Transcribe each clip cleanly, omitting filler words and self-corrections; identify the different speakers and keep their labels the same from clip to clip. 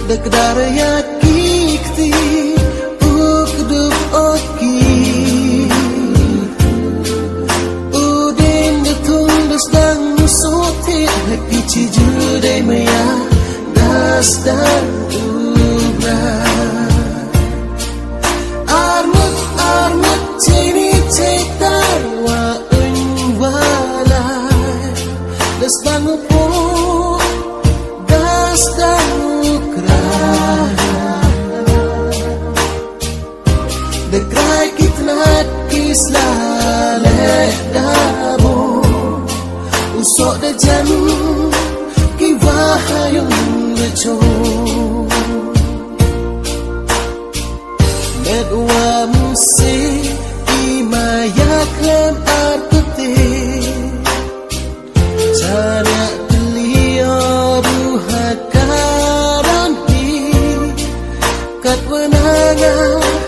Speaker 1: Dekdaraya kikti ukduk oki Udin detung desdang sote Haki cijudai maya das dan ubah Armut cini cetar wa unwalai Desdang upuk das dan Dekrai kitnat kislaleh dabo Usok dejan kiwahayung leco Medwa musi imayak lem arpete Canak delia buhat karanti Kat wenangan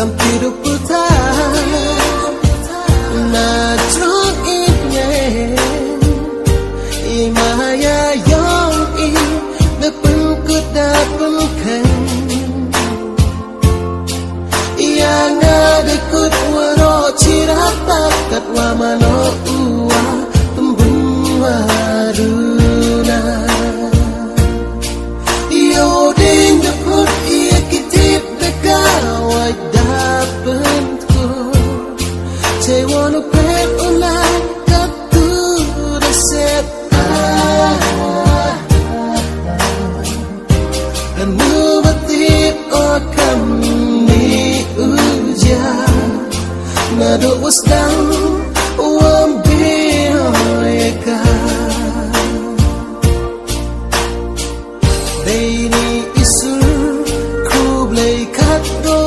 Speaker 1: Kam hidup putar na truk itne imaya yang i depan kudapan kan yang ada kut waro cirata kat wa mano uwa tembung waruna yo ding deput ia kitip dekawai bentuk saya wanna pet ulang katu resep anu batip okam ni ujar nado wasdang wambihoyeka Deni isu kublai kado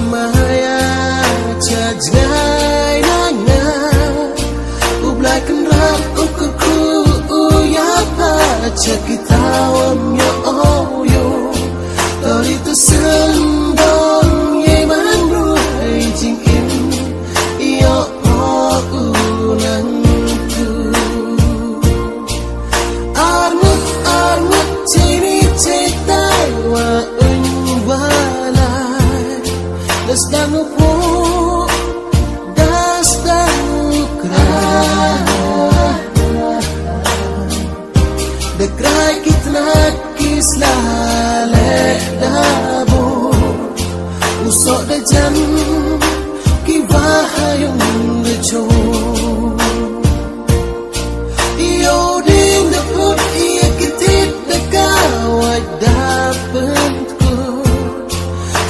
Speaker 1: Maya cajai nanya ublai kenrat ukuku uyapa cakitawam yo oyo tori tu sendong ye manduai jingkin yo unangku armut cini cetai wa Desdang upuk, desdang ukran Dekrai kitnat kislaleh dabo Usok dejan kiwahayung leco Iyo ding deput iya kitit dekawai dapetku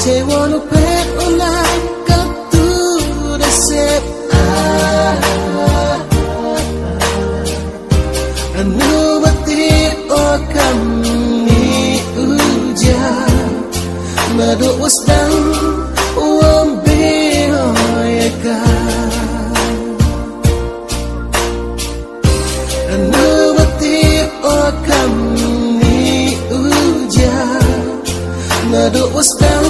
Speaker 1: Cewono pet ulang katu resep anu batip okam ni ujar madu wasdang wambihoyeka anu batip okam ni ujar madu wasdang